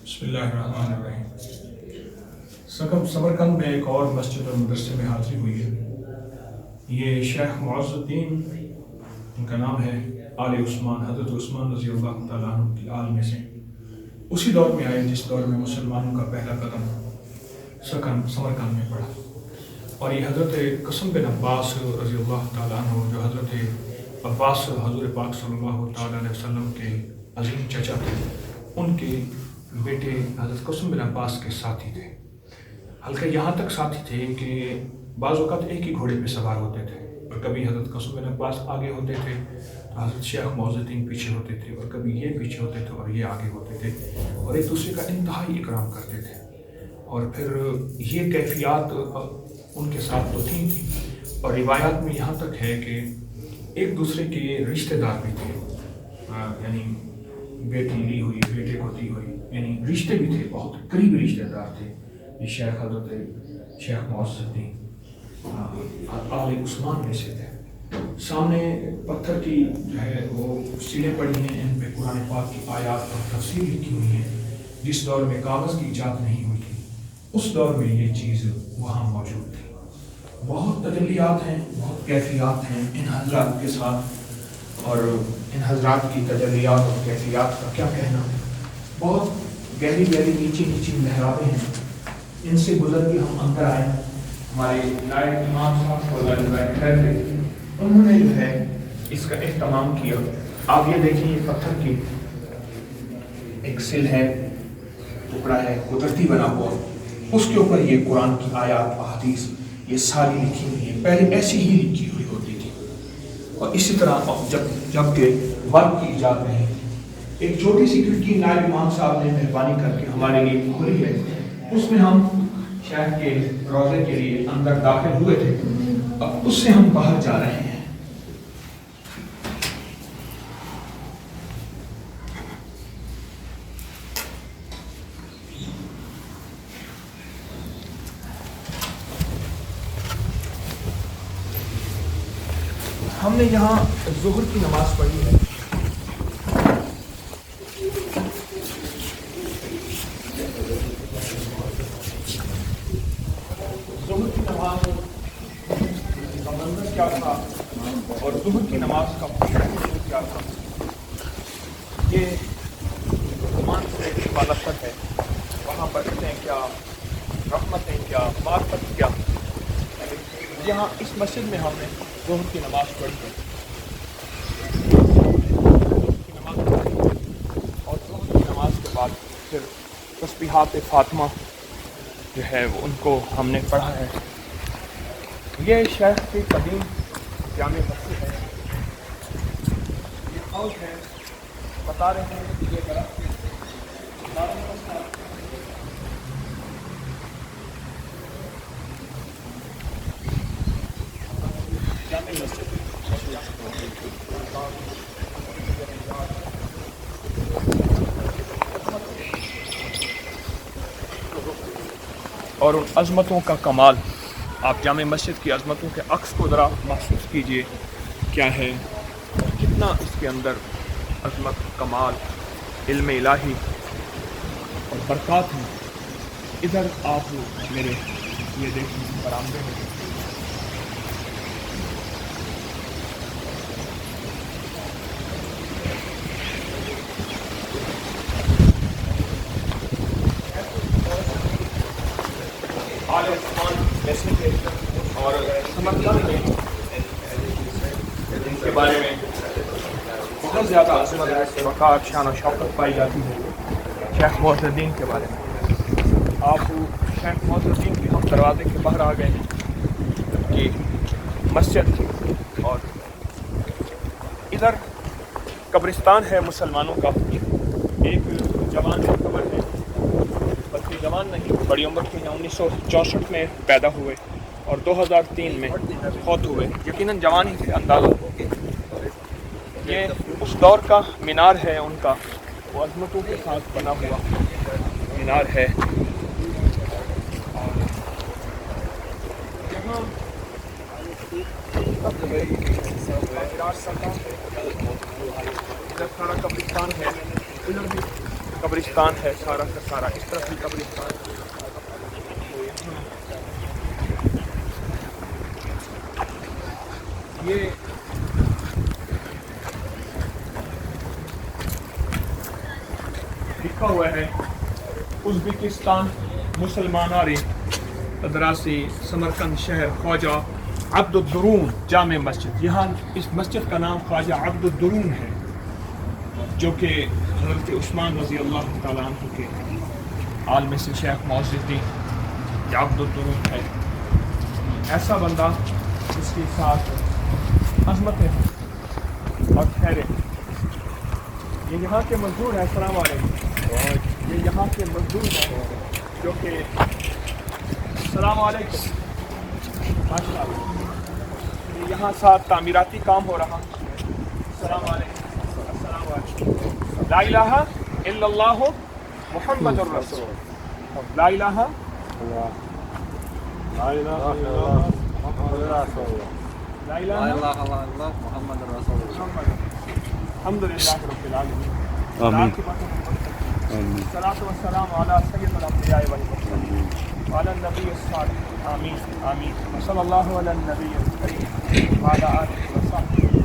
بسم اللہ الرحمن الرحیم۔ سمرقند میں ایک اور مسجد اور مدرسے میں حاضری ہوئی ہے۔ یہ شیخ معز الدین، ان کا نام ہے، آل عثمان، حضرت عثمان رضی اللہ تعالیٰ عنہ کے آل میں سے اسی دور میں آئے جس دور میں مسلمانوں کا پہلا قدم سمرقند میں پڑا، اور یہ حضرت قاسم بن عباس رضی اللہ تعالیٰ عنہ، جو حضرت عباس حضور پاک صلی اللہ تعالیٰ علیہ وسلم کے عظیم چچا تھے، ان کے بیٹے حضرت قاسم بن عباس کے ساتھی تھے۔ حالانکہ یہاں تک ساتھی تھے کہ بعض اوقات ایک ہی گھوڑے پہ سوار ہوتے تھے، اور کبھی حضرت قاسم بن عباس آگے ہوتے تھے تو حضرت شیخ معز الدین پیچھے ہوتے تھے، اور کبھی یہ پیچھے ہوتے تھے اور یہ آگے ہوتے تھے، اور ایک دوسرے کا انتہائی اکرام کرتے تھے۔ اور پھر یہ کیفیات ان کے ساتھ تو تھیں، اور روایات میں یہاں تک ہے کہ ایک دوسرے کے رشتہ دار بھی تھے، یعنی بیٹی لی ہوئی، بیٹے کو دی ہوئی، یعنی رشتے بھی تھے، بہت قریبی رشتہ دار تھے۔ یہ شیخ حضرت شیخ معز الدین آل عثمان میں سے تھے۔ سامنے پتھر کی جو ہے وہ سیڑھیں پڑی ہیں، ان پہ قرآن پاک کی آیات اور تفسیر لکھی ہوئی ہیں۔ جس دور میں کاغذ کی ایجاد نہیں ہوئی تھی، اس دور میں یہ چیز وہاں موجود تھی۔ بہت تجلیات ہیں، بہت کیفیات ہیں ان حضرات کے ساتھ، اور ان حضرات کی تجلیات اور کیفیات کا کیا کہنا۔ بہت گہری گہری نیچی نیچی محرابیں ہیں، ان سے گزر کے ہم اندر آئے۔ ہمارے نائب امام صاحب انہوں نے جو ہے اس کا اہتمام کیا۔ آپ یہ دیکھیں، یہ پتھر کی ایک سل ہے، ٹکڑا ہے قدرتی بنا ہوا، اس کے اوپر یہ قرآن کی آیات احادیث یہ ساری لکھی ہوئی ہیں۔ پہلے ایسی ہی لکھی ہوئی ہوتی تھی، اور اسی طرح جب کہ ورق کی ایجاد نہیں، ایک چھوٹی سی کھڑکی نائب امام صاحب نے مہربانی کر کے ہمارے لیے کھولی ہے، اس میں ہم شیخ کے روضے کے لیے اندر داخل ہوئے تھے، اب اس سے ہم باہر جا رہے ہیں۔ ہم نے یہاں ظہر کی نماز پڑھی ہے۔ ظہر کی نماز کا منظر کیا تھا اور ظہر کی نماز کا منظر کیا تھا، یہ زمان سے بالاتر ہے۔ وہاں برکتیں کیا، رحمتیں کیا، معرفت کیا۔ یہاں اس مسجد میں ہم نے ظہر کی نماز پڑھی ہے، اور ظہر کی نماز کے بعد پھر تسبیحات فاطمہ جو ہے وہ ان کو ہم نے پڑھا ہے۔ یہ شیخ کی قدیم جامع مسجد ہے، یہ حوض ہے، بتا رہے ہیں کہ یہ درخت جامع مسجد اور ان عظمتوں کا کمال، آپ جامع مسجد کی عظمتوں کے عکس کو ذرا محسوس کیجئے، کیا ہے اور کتنا اس کے اندر عظمت، کمال، علم الہی اور برکات ہیں۔ ادھر آپ میرے یہ دیکھیں برآمدے میں آل عثمان جیسے کہ اور سمرقند میں ان کے بارے میں بہت زیادہ عظمت، وقار، شان و شوکت پائی جاتی ہے۔ شیخ معز الدین کے بارے میں آپ شیخ معز الدین کے ہم دروازے کے باہر آ گئے کہ مسجد تھی، اور ادھر قبرستان ہے مسلمانوں کا۔ ایک جوان کی قبر ہے، بلکہ جوان نہیں، بڑی عمر کے ہیں، 1964 میں پیدا ہوئے اور 2003 میں فوت ہوئے، یقیناً جوان ہی تھے اندازہ۔ یہ اس دور کا مینار ہے ان کا، وہ عظمتوں کے ساتھ بنا ہوا مینار ہے۔ یہاں ادھر سارا قبرستان ہے، ادھر بھی قبرستان ہے سارا کا سارا، اس طرف بھی قبرستان ہے. یہ لکھا ہوا ہے ازبکستان مسلماناری مدراسی سمرقند شہر خواجہ عبد الدرون جامع مسجد. یہاں اس مسجد کا نام خواجہ عبد الدرون ہے، جو کہ حضرت عثمان رضی اللہ تعالیٰ عنہ کے آل میں سے شیخ معز الدین عبد الدرون ہے. ایسا بندہ جس کے ساتھ عظمتیں ہیں اور خیریں. یہ یہاں کے مزدور ہیں. السلام علیکم. یہ یہاں کے مزدور ہیں جو کہ السلام علیکم ماشاء اللہ. یہ یہاں ساتھ تعمیراتی کام ہو رہا. السلام علیکم. السلام علیکم. لا الہ الا اللہ محمد الرسول. لا الہ لا إله إلا الله محمد رسول الله. لا لا الہ إله إلا الله محمد رسول الله. الحمد للہ رب العالمین. آمین. الصلاۃ والسلام علی سید الانبیاء والمرسلین وعلی النبی الصالح. آمین آمین. صلی اللہ علی النبی الکریم وعلی آلہ وصحبہ